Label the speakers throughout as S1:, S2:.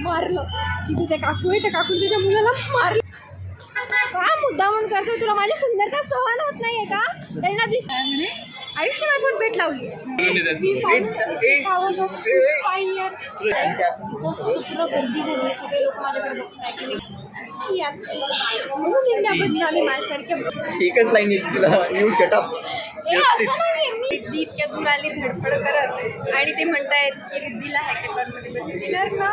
S1: मारलं. तिथे त्या काकू आहे, त्या काकून त्याच्या मुलाला मारलं. का मुद्दा म्हणून करतोय? तुला माझी सुंदरता सहन होत नाहीये का? त्यांना दिसत आयुष्य माझ्यासोबत भेट लावली. सूत्र गर्दी झाली, सगळे लोक माझ्याकडे बघताय की म्हणून इंडिया बदनामी माझ्यासारख्या.
S2: एकच लाईन येते तिला, यू शट अप.
S1: असं नाही, मी रिद्धी इतक्या दूर आली धडपड करत आणि ते म्हणतायत की रिद्धीला हॅकेथॉनमध्ये बसून देणार ना.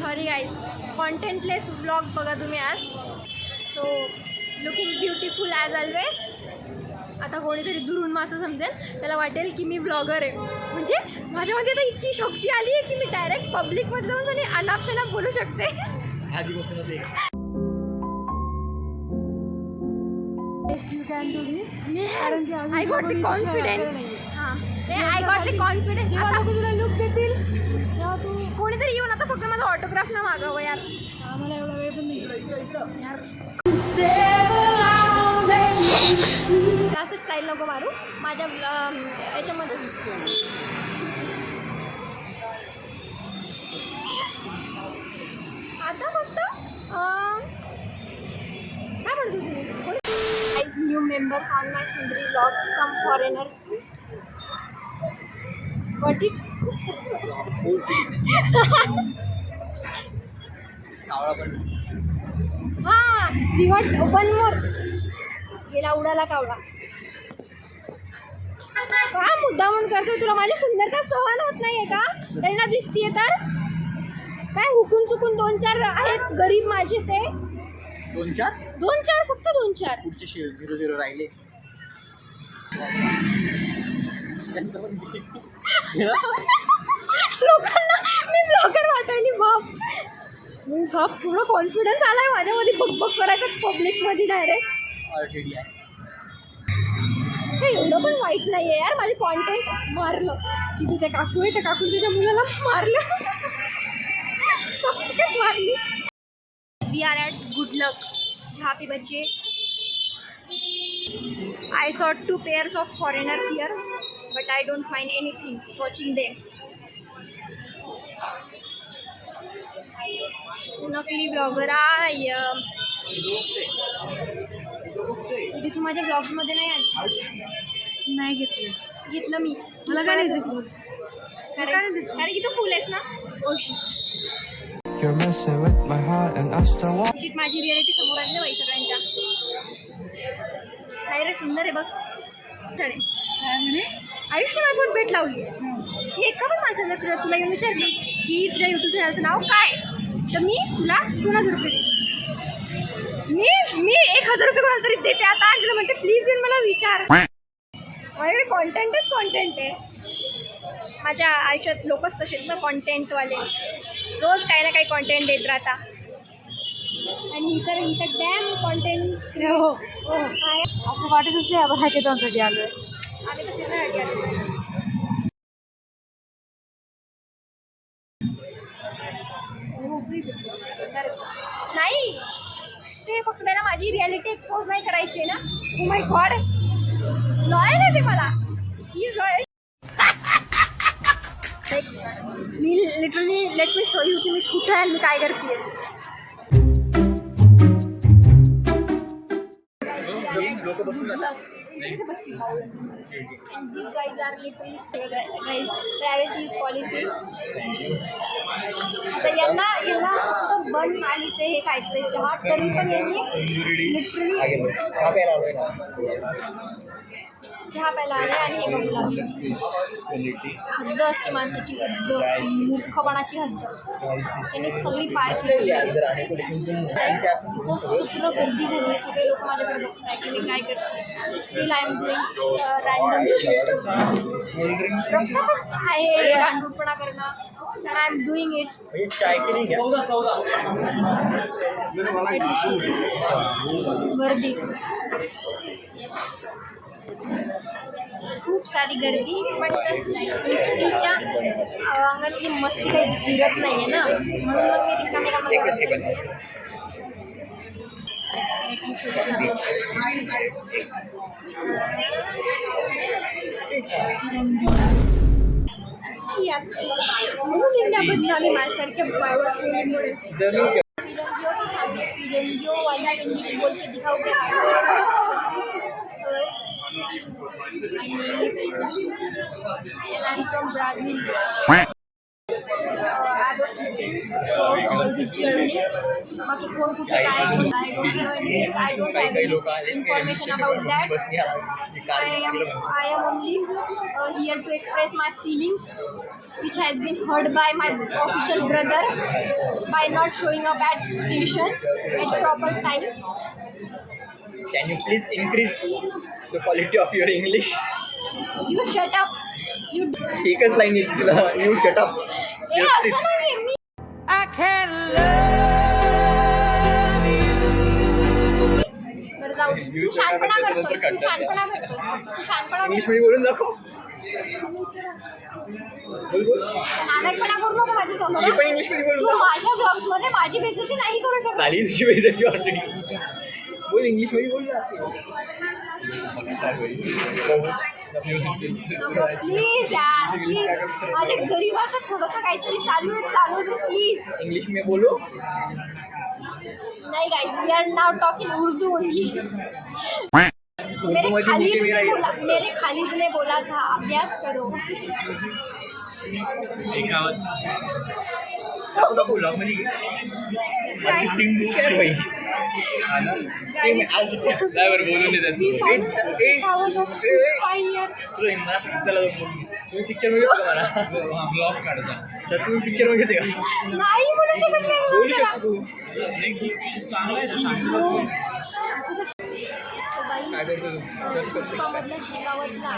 S1: सॉरी गाईज, कॉन्टेंटलेस व्लॉग बघा तुम्ही आज. So looking beautiful as always. आता कोणीतरी दुरून असं समजेल, त्याला वाटेल की मी ब्लॉगर आहे. म्हणजे माझ्यामध्ये आता इतकी शक्ती आली आहे की मी डायरेक्ट पब्लिकमध्ये जाऊन आणि अनाप बोलू शकते. I got the confidence. I got the confidence. जेव्हा लोक तुला लुक देतील तेव्हा तू कोणीतरी येऊन आता फक्त माझा ऑटोग्राफ ना मागावं यार. आम्हाला एवढा वेळ पण नाही यार. जास्त स्टाईल नको मारू माझ्या याच्यामध्ये. आता फक्त काय म्हणतो तुम्ही? New members on my Sundari vlog, some foreigners. Got it? हाँ, we got one more. गेला उडाला कावळा. का मुद्दा म्हणून करतोय? तुला माझी सुंदरता सहन होत नाहीये का? त्यांना दिसतीये तर काय हुकून चुकून 2-4 आहेत गरीब माझे ते. 2-4 फक्त 2-4
S2: पुढचे 0-0 राहिले.
S1: लोकांना मी ब्लॉगर वाटायली. बाप पूर्ण कॉन्फिडन्स आलाय माझ्यामध्ये बक करायचं पब्लिकमध्ये डायरेक्ट. हे एवढं पण वाईट नाहीये यार. माझे कॉन्टेंट मारलं. तिथे त्या काकू आहे, त्या काकून त्याच्या मुलाला मारलं. मारली. वी आर ॲट गुड लक. यहाँ पे बच्चे I saw 2 pairs of foreigners here, but I don't find anything watching them. नकली ब्लॉगर तू माझ्या ब्लॉग्समध्ये नाही आली. नाही घेतलं मी. मला काय नाही कारण की तू फुल आहेस ना. शिट, माझी रियालिटी समोर आली ना बाई सगळ्यांच्या. नाही रे, सुंदर आहे बघ. आयुष्य माझ्यासोबत भेट लावली. मी एका पण माणसाला तुला येऊन विचारलं की तुझ्या यूट्यूब चॅनलचं नाव काय, तर मी तुला 2000 रुपये देते. मी 1000 रुपये कोणाला तरी देते आता. आणि तुला म्हणते प्लीज येऊन मला विचार. माझ्याकडे कॉन्टेंट आहे. माझ्या आयुष्यात लोकच तसेच ना कॉन्टेंटवाले. रोज काही ना काही कॉन्टेंट देत राहता. आणि ही तर डॅम कॉन्टेंट. हो
S3: असं वाटतच नाही आपण हॅकेथॉनसाठी आलोय.
S1: आम्ही तर फिरण्यासाठी आलो. नाही, ते फक्त ना माझी रियालिटी एक्सपोज नाही करायची आहे ना. ओ माय गॉड, लॉयल आहे ते मला. ही लॉयल. मी literally let me show you की मी कुठे आहे, मी काय करते.
S2: लोक बसून जातात.
S1: And these guys are literally guys privacy policies. तर यांना फक्त बन आणि ते हे खायचंय चहा, तरी पण यांनी लिटरली चहा प्यायला आले आणि हे बघू लागले. हद्द असते माणसाची, हद्द, मूर्खपणाची हद्द. त्यांनी सगळी पाय सूत्र गर्दी झाली, सगळे लोक माझ्याकडे बघताय की मी काय करते. Still I am doing random रक्तातच आहे गांडूळपणा करणं. तर आय एम डुईंग इट. गर्दी, खूप सारी गर्दी, पण तिच्या अंगातली मस्ती काही जिरत नाही आहे ना, म्हणून मग मी रिकामेकामध्ये म्हणून इंडिया बदनामी माझ्यासारख्या बायवर फिरंगियों के सामने फिरंगियों वाला इंग्लिश बोल के दिखाओ क्या I'm from Brazil. I was looking this journey. बाकी कोण कुठे काय I don't know anything. I don't have any information about that. I am only here to express my feelings, which has been heard by my official brother by not showing up at station at proper time.
S2: Can you please increase the quality of your English?
S1: You shut up. You.
S2: एकच line येते तुला. You shut up.
S1: ए असं नाही मी. बरं जाऊ दे. तू शहाणपणा करतोस. तू शहाणपणा
S2: English मध्ये बोलून दाखव. बोल बोल.
S1: नाटकपणा करू नको माझ्या समोर.
S2: मी पण इंग्लिश मध्ये बोलून
S1: तू
S2: दाखव.
S1: माझ्या ब्लॉग्स मध्ये माझी बेइज्जती नाही करू शकत.
S2: झाली तुझी बेइज्जती ऑलरेडी. बोल इंग्लिश मध्ये बोल
S1: प्लीज यार प्लीज माझ्या गरीबाचं थोडंसं काहीतरी चालू दे प्लीज.
S2: इंग्लिश में बोलो.
S1: नहीं guys we are now talking Urdu only. मेरे खालिद ने बोला था अभ्यास करो.
S2: ब्लॉग मध्ये सिंग दिसते यार भाई. तुम्ही पिक्चर मध्ये होता मला ब्लॉग काढता तर तुम्ही पिक्चर मध्ये येते का?
S1: नाही बोलू शकत नाही.
S2: बोलू शकतो तू. चांगला आहे तो. काय करतो
S1: पुष्पामधल्या शेकावतला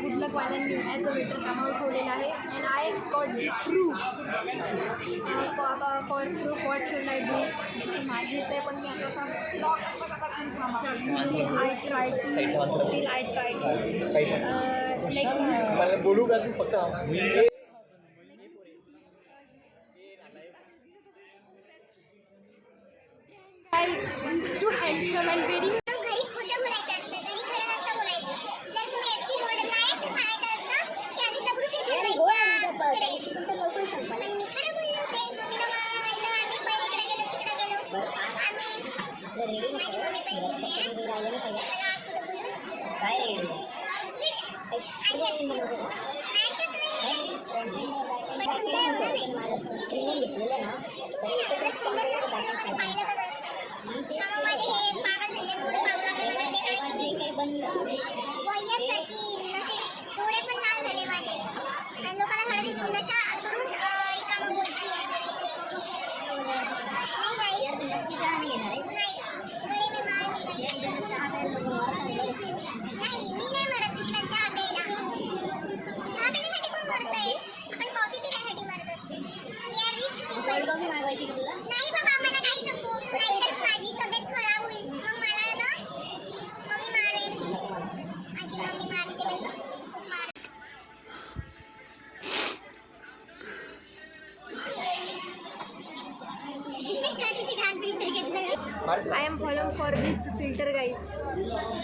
S1: गुडलकवाल्यांनी ॲज अ वेटर कामावर ठेवलेलं आहे. And I got the proof for proof what should I do. माहितीच आहे पण मी आता ब्लॉग कसा करून थांबा. I try to still I try to like
S2: मला बोलू का तू फक्त
S1: टू हँडसम अँड व्हेरी.
S4: घरी खोटं बोलायचं असतं, घरी खरं नसतं बोलायचं. जर तुम्ही FC मॉडेलला आहे तर सांगायचं असतं की आम्ही दगडूशेठ हलवाईच्या इकडे. पण मी खरं बोलले होते. मम्मीला मारलं, आम्ही पहिलीकडे गेलो, तिकडे गेलो. आम्ही माझी मम्मी पण बोलते आहे. मला आज खोटं बोलून काय रेडी डोळे पण लाल झाले माझे आणि लोकांना हळदी देऊन नशा करून रिकामं बोलते. नाही नक्की चहा नाही घेणार आहे. नाही गळे मी मारले नाही. मी नाही मरत कुठला चहा प्यायला. चहा पिण्यासाठी कोण मरतंय? आपण कॉफी पिण्यासाठी मरत असते. रिच पीपल कॉफी मागवायची तुला. नाही बाबा आम्हाला काही नको. नाहीतर माझी तब्येत खराब होईल. मग मला ना मम्मी मारेल. माझी मम्मी मारते बाई.
S1: I am following for this filter guys.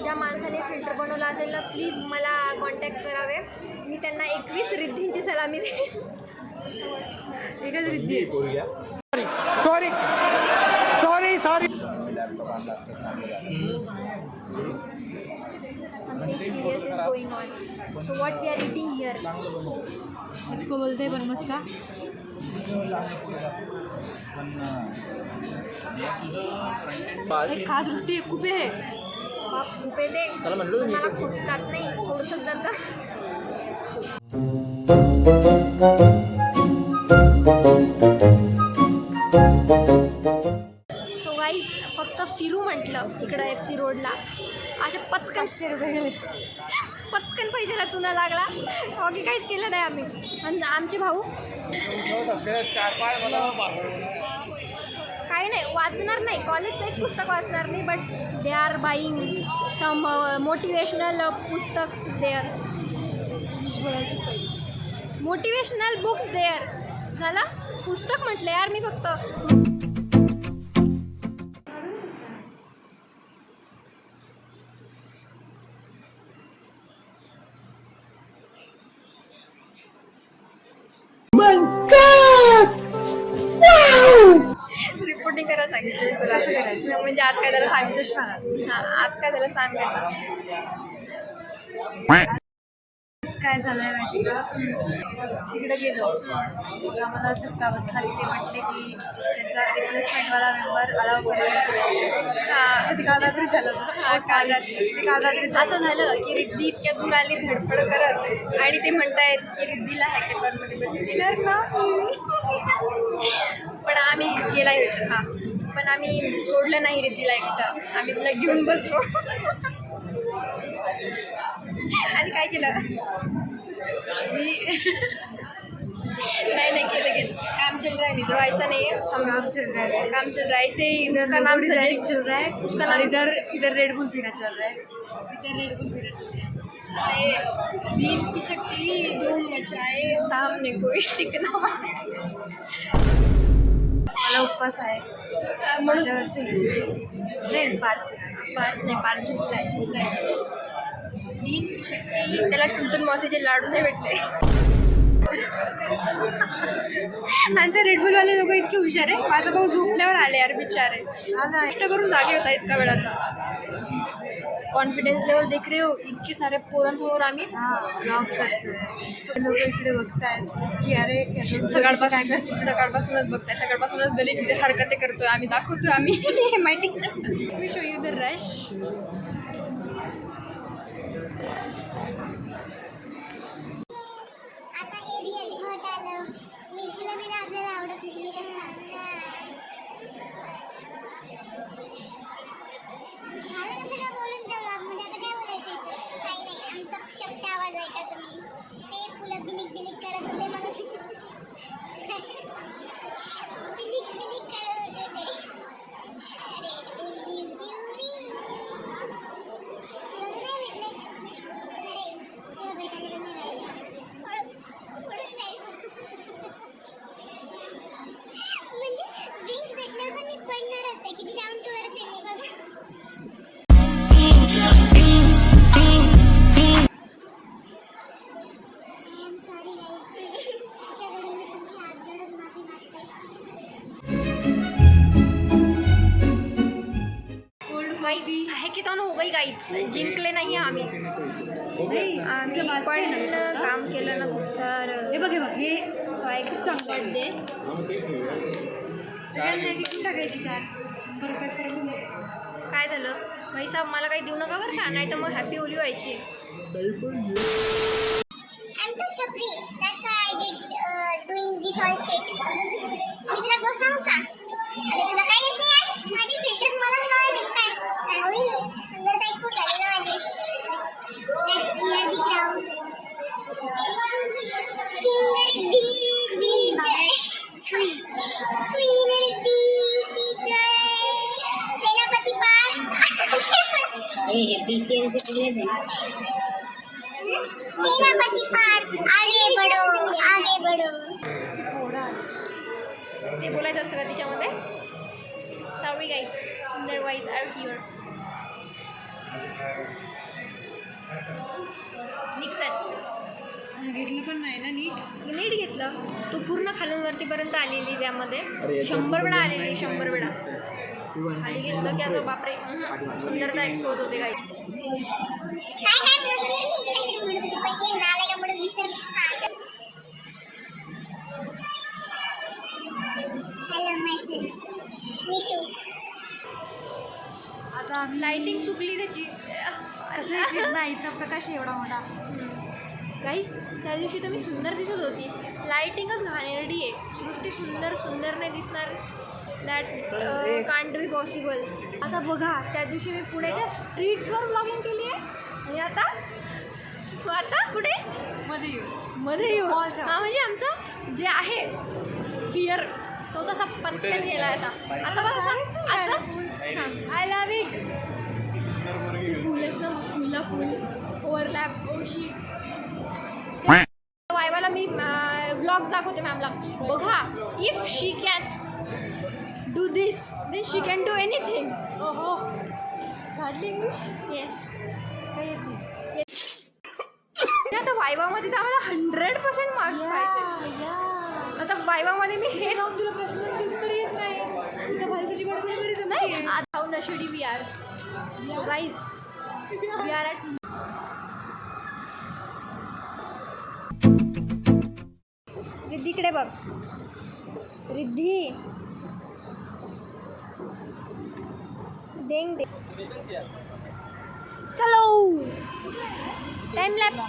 S1: ज्या माणसाने फिल्टर बनवला असेल ना प्लीज मला कॉन्टॅक्ट करावे. मी त्यांना 21 रिद्धींची सलामी देईन. एकच Riddhi
S5: sorry
S1: something serious is going on. So what we are eating here.
S3: इसको बोलते हैं बनमस का. एक खास रोटी एक कुपे है.
S1: बाप खूप येते
S2: त्याला म्हणलो मी
S1: मला खूप जात नाही थोडंसंच जातं. सो गाईज फक्त फिरू म्हटलं इकडं FC रोडला अशा पचकन पैशाला चुना लागला. बाकी काहीच केलं नाही आम्ही. आणि आमचे भाऊ काही नाही वाचणार नाही. कॉलेजचं एक पुस्तक वाचणार नाही. But they are buying some motivational पुस्तक देअर. Motivational books there. झालं पुस्तक म्हटलं यार मी फक्त. शूटिंग करायला सांगितलं तुला असं करायचं म्हणजे आज काय त्याला सांग चष्मा हां आज काय त्याला सांग त्यांना
S3: काय झालंय माहिती का तिकडे गेलो आम्हाला धक्का बसला तिथे म्हटले की त्यांचा रिप्लेसमेंटवाला मेंबर अलाव करेल
S1: हां
S3: ते काल रात्री झालं
S1: हां काल रात्री असं झालं की रिद्धी इतक्या दूर आली धडपड करत आणि ते म्हणतायत की रिद्धीला हॅकेथॉनमध्ये बसून देणार नाही पण आम्ही गेला भेटत हां पण आम्ही सोडलं नाही रिद्धीला एकटं आम्ही तिला घेऊन बसलो आणि काय केलं मी नहीं केलं काम चल रहा है नहीं तो ऐसा नहीं है हम
S3: काम चल रहा है
S1: काम चल रहा है ऐसे ही
S3: इधर
S1: उसका नाम
S3: डिजाइन
S1: सजेस्ट
S3: चल रहा है
S1: उसका
S3: और
S1: नाम
S3: इधर रेड बुल पीना चल रहा है इधर रेड बुल पीना चल रहा है
S1: दीप की शक्ति धूम मचाए सामने कोई टिकना
S3: मला उपवास आहे
S1: म्हणून
S3: नाही
S1: पार्थ झुकलाय दीप की शक्ती त्याला टुलटून मावशीचे लाडू नाही भेटले आणि ते रेडबुलवाले लोक इतके हुशार आहे माझा भाऊ झोपल्यावर आले यार बिचारे कष्ट करून जागे होता इतका वेळाचा कॉन्फिडन्स लेवल देख रहे हो इतके सारे पोरांसमोर आम्ही
S3: ब्लॉग करतोय लोक इकडे बघतायत की अरे
S1: सकाळपासूनच बघताय सकाळपासूनच गलीची हरकते करतोय आम्ही दाखवतोय आम्ही माहिती मी शो यू द रश
S4: आता हे रिअली हॉट आलं मिरचीला बिला आपल्याला आवडत नाही हे कसं सांगणार झालं ना सगळं बोलून त्या ब्लॉगमध्ये आता काय बोलायचं इथं काही नाही आमचा चपटा आवाज ऐका तुम्ही ते फुलं बिलिक बिलिक करत होते मग बिलिक बिलिक करत होते ते अरे उंदी उंदी तुला नाही भेटले अरे तुला भेटायला पण नाही जायचं पडून जाईल म्हणजे विंग्स भेटल्यावर पण मी पडणारच आहे किती डाऊन टू अर्थ आहे बघा आय एम सॉरी गाईज तिच्याकडून मी तुमची हात जोडून माफी मागते
S1: हॅकेथॉन हो गई गाईच जिंकले नाही आम्ही आम्ही पण काम केलं ना खूप सारं
S3: हे बघ हे
S1: चांगलं देश
S3: सगळ्यांना किती टाकायची 400 रुपये करून
S1: काय झालं भाई साहेब मला काही देऊ नका बरं का नाही तर मग हॅपी होली व्हायची
S4: I'm too chapri. That's why I did doing this all shit. मी तुला गोष्ट सांगू का? अरे तुला काय येत नाही यार? माझी फिल्टर्स मला कळले काय? एवढी सुंदरता एक्सपोज झाली ना माझी. Let's hear the crowd. Kinder D Jai. Queener D जय. सेनापती पार.
S6: ये पीसीएम से क्लियर है
S4: सेनापती पार आगे बढ़ो
S1: ते बोलायचं असतं का तिच्यामध्ये सॉरी गाईज सुंदर वाईज आर हिअर निक्सन
S3: घेतलं पण नाही ना नीट
S1: घेतलं तू पूर्ण खालून वरतीपर्यंत आलेली त्यामध्ये 100 वेळा आलेली 100 वेळा खाली घेतलं की अगं बापरे सुंदरता एक शोध होते काही
S4: काय म्हणत होती मी काहीतरी म्हणत होती पण हे नाला का म्हणून विसरले हॅलो माय मी टू
S3: आता आम्ही
S1: लाईटिंग चुकली त्याची
S3: असं नाही इथं प्रकाश एवढा मोठा
S1: गाईज त्या दिवशी तर मी सुंदर दिसत होती लाईटिंगच घाणेरडी आहे सृष्टी सुंदर नाही दिसणार दॅट कांट बी पॉसिबल आता बघा त्या दिवशी मी पुण्याच्या स्ट्रीट्सवर ब्लॉगिंग केली आहे आणि आता कुठे मध्ये येऊ हां म्हणजे आमचं जे आहे फिअर तो तसा पचकन गेला आता बघा असं आय लव्ह इट ते फुल आहेस ना फुल ओव्हरलॅप ओशी वायवाला मी ब्लॉग दाखवते मॅमला बघा if she can do this then she can do anything
S3: हो काढली इंग्लिश
S1: येस
S3: काही येत नाही
S1: आता वायवामध्ये तर आम्हाला 100% मार्क्स पाहिजे आता वायवामध्ये मी हे
S3: जाऊन तुला प्रश्नांची उत्तर येत नाही
S1: नाही आज हाऊ नशेडी we are so guys we are at रिद्धीकडे बघ रिद्धी देंग दे चलो time lapse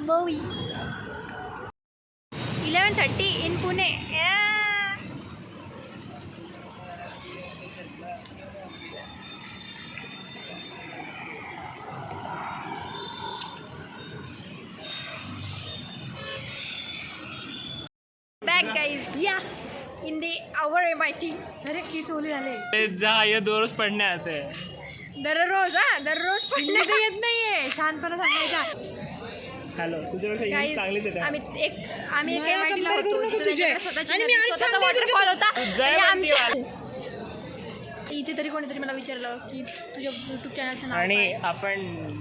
S1: movie 11:30 in Pune. Yeah. Back guys, yes, in the hour MIT.
S3: अरे केस ओले झाले
S2: जा ये दररोज पढ़ने आते हैं.
S1: दररोज पडले
S3: ते येत नाहीये शांतपणा सांगायचा
S2: हॅलो तुझ्यापेक्षा इंग्लिश चांगलीच आहे.
S1: आम्ही एक MIT ला
S3: compare
S1: होतो
S3: करू नको
S1: तिथे
S3: तुझे.
S1: स्वतःची
S3: आणि मी आज
S1: स्वतःचा
S3: सांगते
S1: वॉटरफॉल होता
S2: जय
S1: आणि
S2: म्हणते
S1: इथे तरी कोणीतरी मला विचारलं की तुझ्या यूट्यूब चॅनलचं नाव
S2: आणि
S1: काय?
S2: आपण